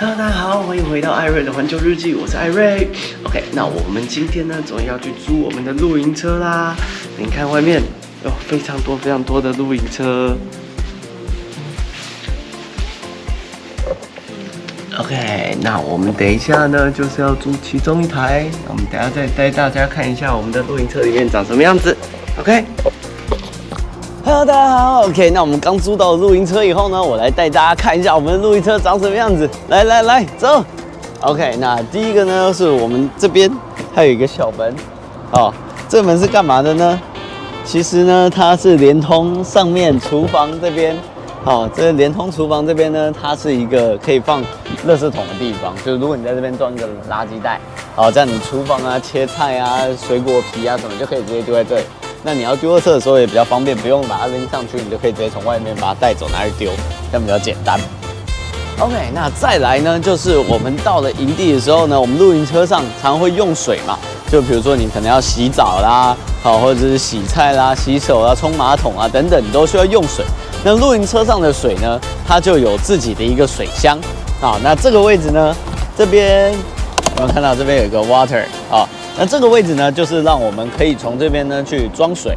Hello， 大家好，欢迎回到艾瑞的环球日记，我是艾瑞。OK， 那我们今天呢，终于要去租我们的露营车啦。你看外面有非常多的露营车。OK， 那我们等一下呢，就是要租其中一台。我们等一下再带大家看一下我们的露营车里面长什么样子。OK。Hello， 大家好。OK， 那我们刚租到露营车以后呢，我来带大家看一下我们的露营车长什么样子。来，走。OK， 那第一个呢，是我们这边还有一个小门。哦，这个门是干嘛的呢？其实呢，它是连通上面厨房这边。好，这连通厨房这边呢，它是一个可以放垃圾桶的地方。就是如果你在这边装一个垃圾袋，好，这样你厨房啊、切菜啊、水果皮啊什么就可以直接丢在这里。那你要丢垃圾的时候也比较方便，不用把它拎上去，你就可以直接从外面把它带走拿去丢，这样比较简单。OK， 那再来呢，就是我们到了营地的时候呢，我们露营车上常会用水嘛，就比如说你可能要洗澡啦，好，或者是洗菜啦、洗手啦、冲马桶啊等等，你都需要用水。那露营车上的水呢，它就有自己的一个水箱。好，那这个位置呢，这边有没有看到这边有一个 water 啊？那这个位置呢，就是让我们可以从这边呢去装水，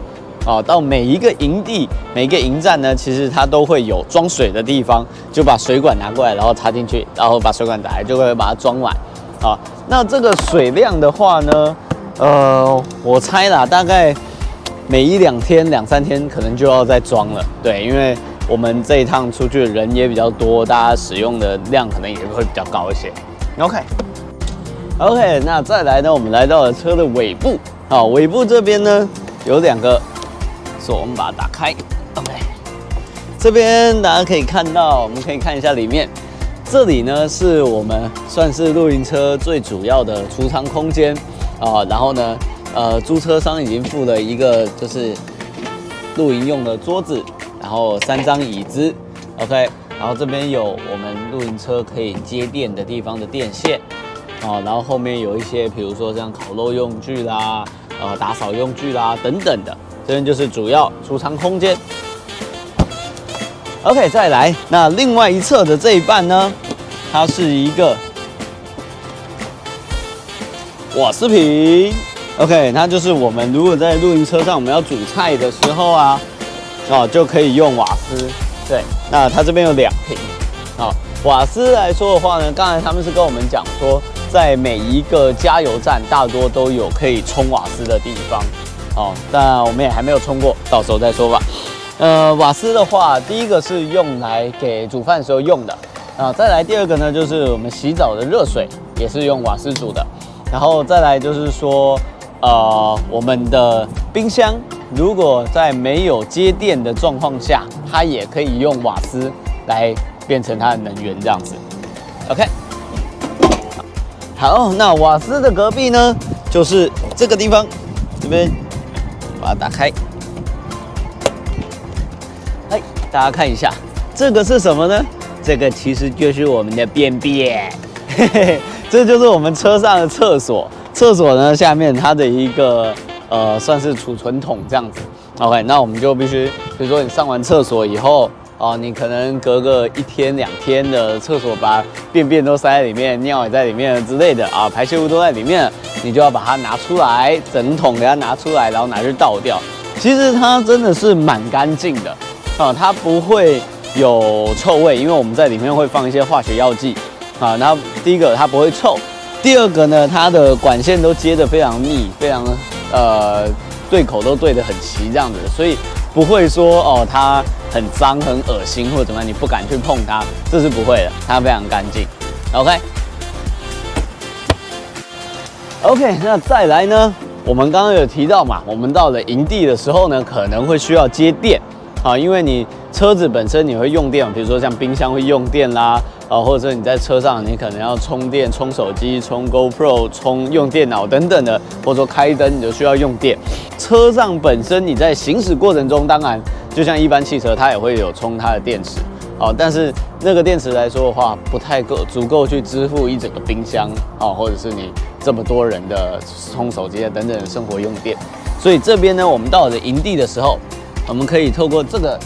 到每一个营地、每一个营站呢，其实它都会有装水的地方，就把水管拿过来，然后插进去，然后把水管打开，就会把它装满。啊，那这个水量的话呢，我猜啦，大概每1-2天、2-3天可能就要再装了。对，因为我们这一趟出去的人也比较多，大家使用的量可能也会比较高一些。OK， 那再来呢，我们来到了车的尾部。好，尾部这边呢有2个锁，我们把它打开。OK， 这边大家可以看到，我们可以看一下里面，这里呢是我们算是露营车最主要的储藏空间啊。然后呢，租车商已经附了一个就是露营用的桌子，然后3张椅子。OK， 然后这边有我们露营车可以接电的地方的电线。然后后面有一些，比如说像烤肉用具啦，打扫用具啦等等的，这边就是主要储藏空间。OK， 再来，那另外一侧的这一半呢，它是一个瓦斯瓶。OK， 它就是我们如果在露营车上我们要煮菜的时候啊，就可以用瓦斯。对，那它这边有2瓶。瓦斯来说的话呢，刚才他们是跟我们讲说，在每一个加油站大多都有可以充瓦斯的地方。但我们也还没有充过，到时候再说吧。瓦斯的话，第一个是用来给煮饭的时候用的。再来第2个呢，就是我们洗澡的热水也是用瓦斯煮的。然后再来就是说，我们的冰箱如果在没有接电的状况下，它也可以用瓦斯来变成它的能源这样子。OK， 好，那瓦斯的隔壁呢，就是这个地方，这边把它打开。大家看一下，这个是什么呢？这个其实就是我们的便便，这就是我们车上的厕所。厕所呢，下面它的一个算是储存桶这样子。OK， 那我们就必须，比如说你上完厕所以后，你可能隔个1天2天的厕所把便便都塞在里面，尿也在里面之类的啊，排泄物都在里面，你就要把它拿出来，整桶给它拿出来，然后拿去倒掉。其实它真的是蛮干净的。它不会有臭味，因为我们在里面会放一些化学药剂啊。然后第一个它不会臭，第2个呢，它的管线都接得非常密，非常对口都对得很齐这样子，所以不会说它很脏很恶心或者怎么样，你不敢去碰它，这是不会的，它非常干净。OK， 那再来呢，我们刚刚有提到嘛，我们到了营地的时候呢，可能会需要接电。因为你车子本身你会用电，比如说像冰箱会用电啦，或者是你在车上你可能要充电、充手机、充 GoPro、用电脑等等的，或者说开灯你就需要用电。车上本身你在行驶过程中，当然就像一般汽车，它也会有充它的电池，但是那个电池来说的话，不太足够去支付一整个冰箱，或者是你这么多人的充手机啊等等的生活用电。所以这边呢，我们到了营地的时候，我们可以透过这个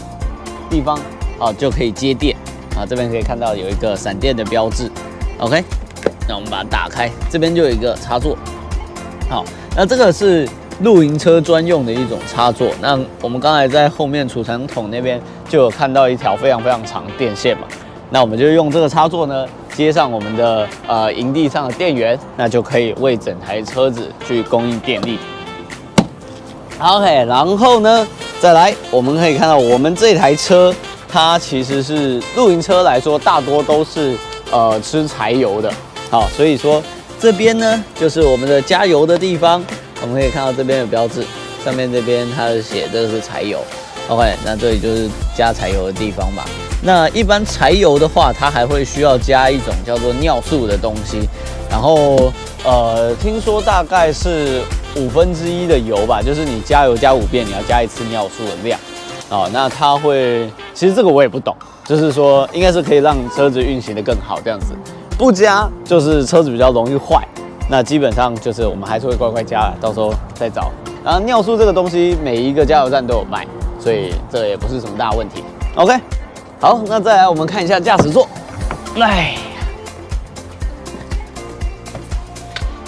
地方就可以接电这边可以看到有一个闪电的标志。OK， 那我们把它打开，这边就有一个插座。好，那这个是露营车专用的一种插座。那我们刚才在后面储藏桶那边就有看到一条非常长的电线嘛，那我们就用这个插座呢接上我们的营地上的电源，那就可以为整台车子去供应电力。OK， 然后呢再来，我们可以看到我们这台车它其实是露营车来说，大多都是吃柴油的。好，所以说这边呢就是我们的加油的地方，我们可以看到这边有标志，上面这边它是写这个是柴油。OK， 那这里就是加柴油的地方吧。那一般柴油的话，它还会需要加一种叫做尿素的东西，然后听说大概是1/5的油吧，就是你加油加5遍，你要加1次尿素的量。哦，那它会，其实这个我也不懂，就是说应该是可以让车子运行的更好这样子。不加就是车子比较容易坏，那基本上就是我们还是会乖乖加了，到时候再找。然后尿素这个东西每一个加油站都有卖，所以这也不是什么大问题。OK， 好，那再来我们看一下驾驶座，来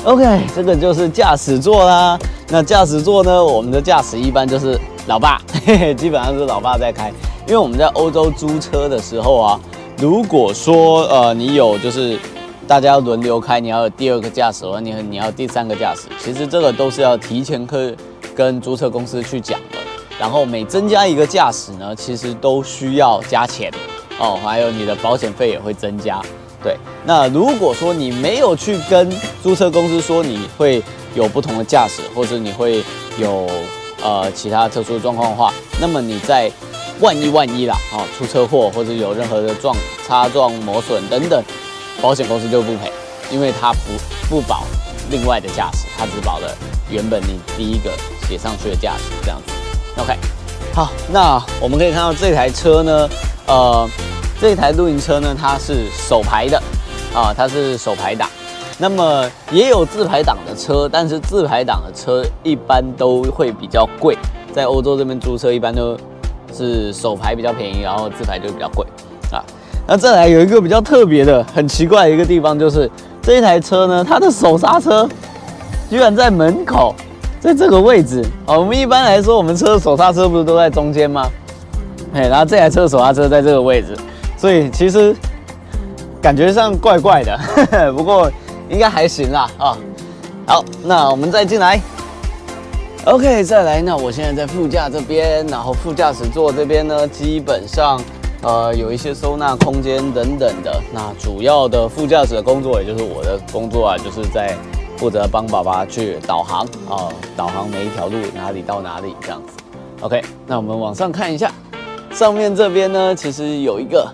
，OK， 这个就是驾驶座啦。那驾驶座呢，我们的驾驶一般就是老爸，基本上是老爸在开，因为我们在欧洲租车的时候啊。如果说你有就是大家要轮流开，你要有第2个驾驶，或者你要第3个驾驶，其实这个都是要提前跟租车公司去讲的。然后每增加1个驾驶呢，其实都需要加钱哦，还有你的保险费也会增加。对，那如果说你没有去跟租车公司说你会有不同的驾驶，或者你会有其他特殊状况的话，那么你在万一啦，出车祸或者有任何的擦撞、磨损等等，保险公司就不赔，因为它不保另外的驾驶，它只保了原本你第1个写上去的驾驶这样子。OK， 好，那我们可以看到这台车呢，这台露营车呢，它是手排的，它是手排档。那么也有自排档的车，但是自排档的车一般都会比较贵，在欧洲这边租车一般都是手排比较便宜，然后自排就比较贵啊。那再来有一个比较特别的、很奇怪的一个地方，就是这一台车呢，它的手刹车居然在门口，在这个位置。我们一般来说，我们车的手刹车不是都在中间吗？然后这台车的手刹车在这个位置，所以其实感觉上怪怪的，不过应该还行啦啊。好，那我们再进来。OK， 再来，那我现在在副驾这边，然后副驾驶座这边呢，基本上有一些收纳空间等等的。那主要的副驾驶的工作，也就是我的工作啊，就是在负责帮爸爸去导航导航每一条路哪里到哪里这样子。OK， 那我们往上看一下，上面这边呢，其实有一个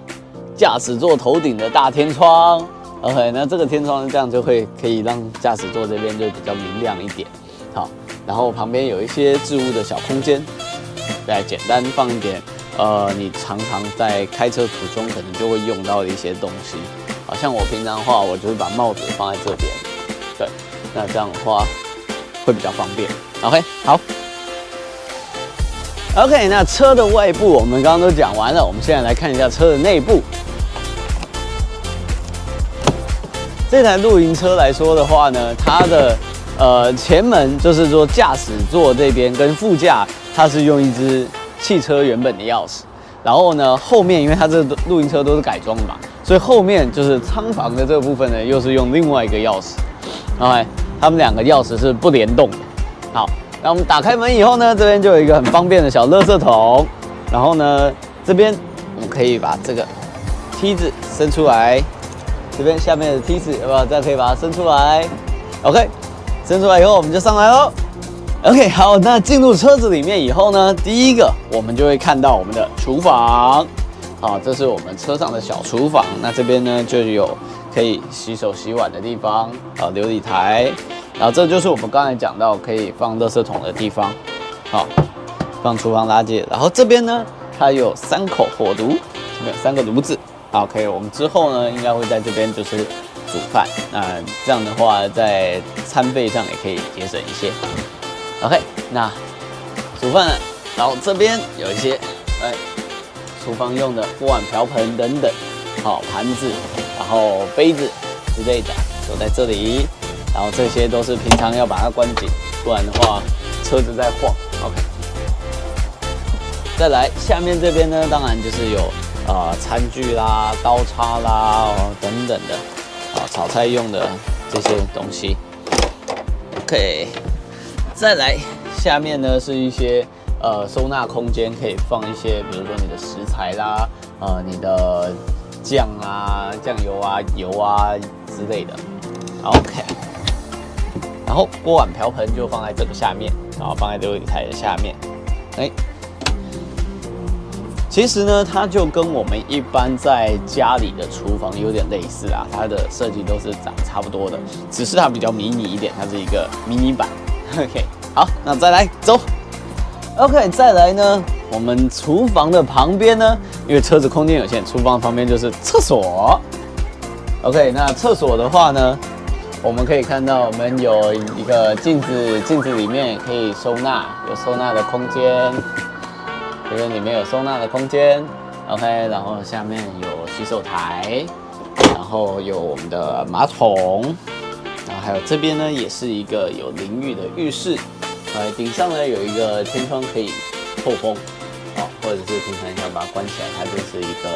驾驶座头顶的大天窗。OK， 那这个天窗这样就可以让驾驶座这边就比较明亮一点。好。然后旁边有一些置物的小空间，再简单放一点，你常常在开车途中可能就会用到的一些东西。好像我平常的话，我就会把帽子放在这边，对，那这样的话会比较方便。OK， 好。OK， 那车的外部我们刚刚都讲完了，我们现在来看一下车的内部。这台露营车来说的话呢，它的前门就是说驾驶座这边跟副驾，它是用一支汽车原本的钥匙，然后呢后面因为它这个露营车都是改装的嘛，所以后面就是舱房的这个部分呢，又是用另外一个钥匙。OK， 他们2个钥匙是不联动的。好，那我们打开门以后呢，这边就有一个很方便的小垃圾桶，然后呢这边我们可以把这个梯子伸出来，这边下面的梯子有没有？这样可以把它伸出来。OK。伸出来以后，我们就上来喽。OK， 好，那进入车子里面以后呢，第一个我们就会看到我们的厨房。好，这是我们车上的小厨房。那这边呢就有可以洗手洗碗的地方，流理台。然后这就是我们刚才讲到可以放垃圾桶的地方。好，放厨房垃圾。然后这边呢，它有3口火炉，这边有3个炉子。OK， 我们之后呢应该会在这边就是煮饭，那这样的话在餐费上也可以节省一些。OK， 那煮饭了，然后这边有一些厨房用的锅碗瓢盆等等，好盘子，然后杯子，之类的都在这里。然后这些都是平常要把它关紧，不然的话车子在晃。OK。再来下面这边呢，当然就是有餐具啦、刀叉啦、等等的炒菜用的这些东西。OK。再来下面呢是一些收纳空间，可以放一些，比如说你的食材啦，你的酱啊、酱油啊、油啊之类的。OK。然后锅碗瓢盆就放在这个下面，然后放在这个台的下面。其实呢，它就跟我们一般在家里的厨房有点类似啊，它的设计都是长差不多的，只是它比较迷你一点，它是一个迷你版。OK， 好，那再来走。OK， 再来呢，我们厨房的旁边呢，因为车子空间有限，厨房旁边就是厕所。OK， 那厕所的话呢，我们可以看到我们有一个镜子，镜子里面也可以收纳，有收纳的空间。这边里面有收纳的空间 ，OK， 然后下面有洗手台，然后有我们的马桶，然后还有这边呢也是一个有淋浴的浴室，顶上呢有一个天窗可以透风，或者是平常要把它关起来，它就是一个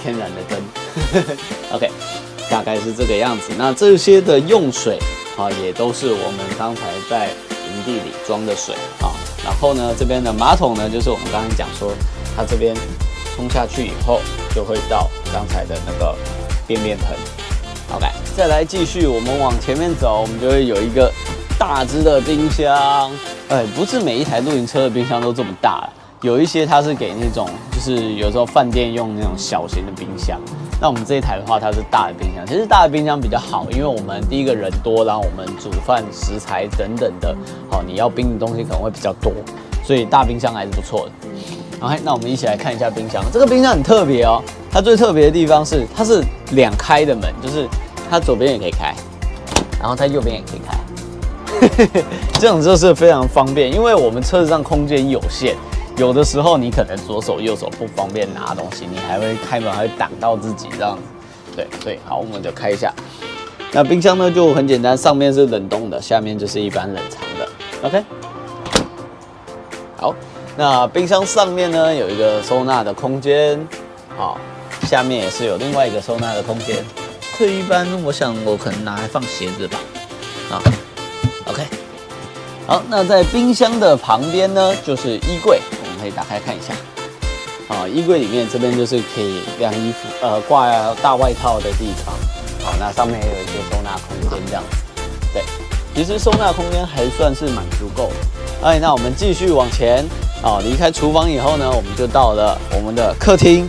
天然的灯，OK， 大概是这个样子。那这些的用水也都是我们刚才在营地里装的水啊。然后呢，这边的马桶呢，就是我们刚才讲说，它这边冲下去以后，就会到刚才的那个便便盆。OK， 再来继续，我们往前面走，我们就会有一个大只的冰箱。不是每一台露营车的冰箱都这么大，有一些它是给那种，就是有时候饭店用那种小型的冰箱。那我们这一台的话，它是大的冰箱。其实大的冰箱比较好，因为我们第一个人多，然后我们煮饭、食材等等的，你要冰的东西可能会比较多，所以大冰箱还是不错的。OK， 那我们一起来看一下冰箱。这个冰箱很特别哦，它最特别的地方是它是2开的门，就是它左边也可以开，然后它右边也可以开，这样就是非常方便，因为我们车子上空间有限。有的时候你可能左手右手不方便拿东西，你还会开门还会挡到自己这样子，对，所以好，我们就开一下。那冰箱呢就很简单，上面是冷冻的，下面就是一般冷藏的。OK， 好，那冰箱上面呢有一个收纳的空间，好，下面也是有另外一个收纳的空间。这一般我想我可能拿来放鞋子吧。OK， 好，那在冰箱的旁边呢就是衣柜。可以打开看一下，衣柜里面这边就是可以晾衣服，挂大外套的地方，那上面也有一些收纳空间这样子，对，其实收纳空间还算是蛮足够的。那我们继续往前，离开厨房以后呢，我们就到了我们的客厅，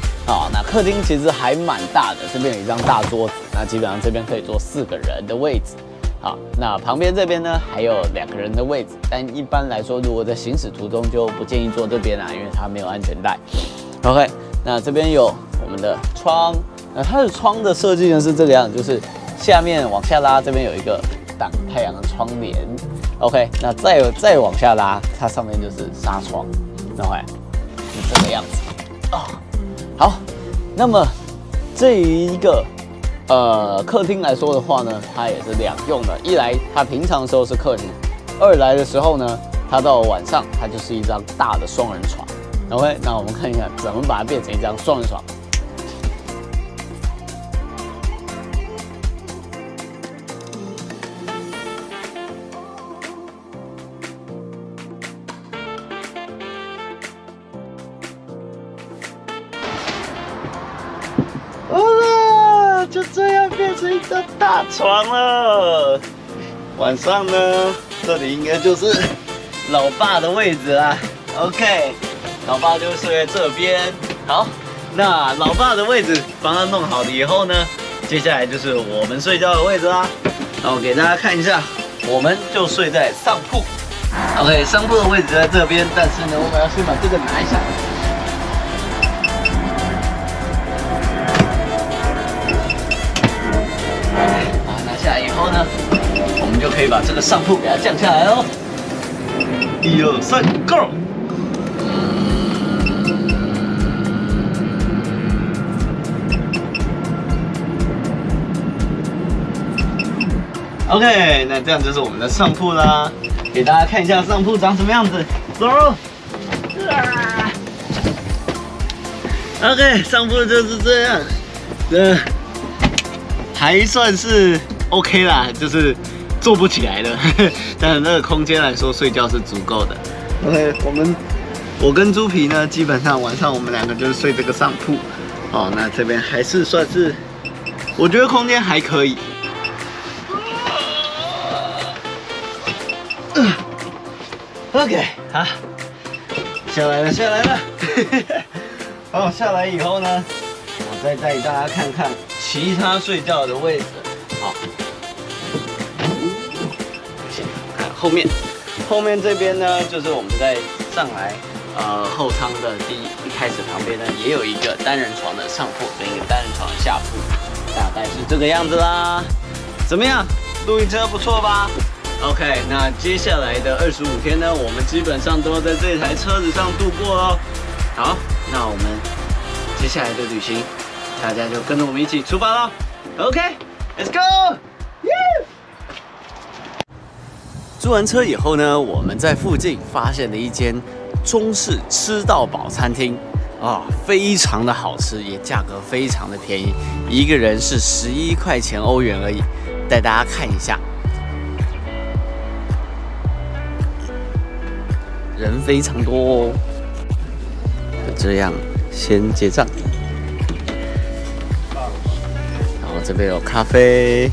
那客厅其实还蛮大的，这边有一张大桌子，那基本上这边可以坐4个人的位置。好，那旁边这边呢还有2个人的位置，但一般来说，如果在行驶途中就不建议坐这边啦，因为它没有安全带。OK， 那这边有我们的窗，它的窗的设计呢是这个样子，就是下面往下拉，这边有一个挡太阳的窗帘。OK， 那再往下拉，它上面就是纱窗。OK， 是这个样子。好，那么这一个。客厅来说的话呢，它也是2用的。一来它平常的时候是客厅，2来的时候呢，它到晚上它就是一张大的双人床。OK， 那我们看一下怎么把它变成一张双人床。就这样变成一张大床了。晚上呢，这里应该就是老爸的位置啦。OK， 老爸就睡在这边。好，那老爸的位置帮他弄好了以后呢，接下来就是我们睡觉的位置啦。那我给大家看一下，我们就睡在上铺。OK， 上铺的位置在这边，但是呢，我们要先把这个拿一下。下来以后呢，我们就可以把这个上铺给它降下来哦。1、2、3 ，Go！ OK， 那这样就是我们的上铺啦，给大家看一下上铺长什么样子。走。OK， 上铺就是这样。还算是 OK 啦，就是坐不起来的，但是那个空间来说，睡觉是足够的。OK， 我跟猪皮呢，基本上晚上我们两个就是睡这个上铺。哦，那这边还是算是，我觉得空间还可以。OK， 好，下来了。好，下来以后呢，我再带大家看看其他睡觉的位置。好，先看后面这边呢，就是我们在上来后舱的一开始旁边呢，也有一个单人床的上铺跟一个单人床的下铺，大概是这个样子啦。怎么样？露营车不错吧？OK， 那接下来的25天呢，我们基本上都要在这台车子上度过咯。好，那我们接下来的旅行，大家就跟着我们一起出发咯。OK，Let's go！ 租完车以后呢，我们在附近发现了一间中式吃到饱餐厅，非常的好吃，也价格非常的便宜，一个人是11块钱欧元而已。带大家看一下。人非常多哦，就这样先结账，然后这边有咖啡，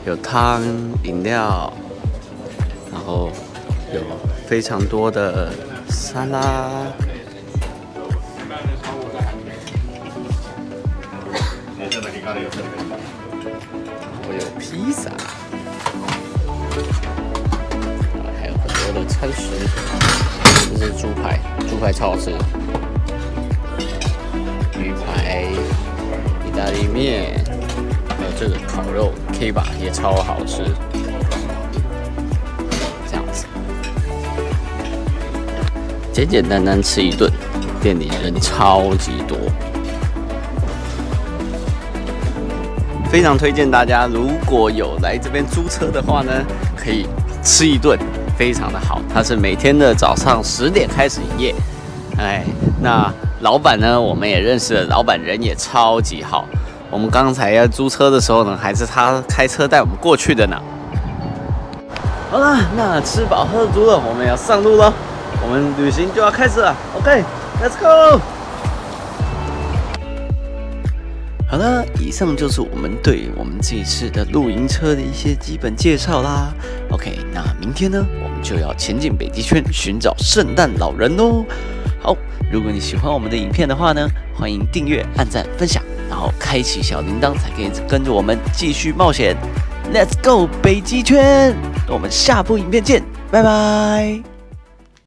有汤、饮料，然后有非常多的沙拉，我有披萨。还有很多的餐食，这是猪排超好吃，鱼排、意大利面，还有这个烤肉 K 吧也超好吃，这样子，简简单单吃一顿，店里人超级多，非常推荐大家，如果有来这边租车的话呢，可以吃一顿。非常的好，它是每天的早上10点开始营业。那老板呢，我们也认识了，老板人也超级好。我们刚才要租车的时候呢，还是他开车带我们过去的呢。好了，那吃饱喝足了，我们要上路了，我们旅行就要开始了。OK，Let's go。好了，以上就是我们对我们这一次的露营车的一些基本介绍啦。OK， 那明天呢，我们就要前进北极圈寻找圣诞老人喽。好，如果你喜欢我们的影片的话呢，欢迎订阅、按赞、分享，然后开启小铃铛，才可以跟着我们继续冒险。Let's go 北极圈！我们下部影片见，拜拜。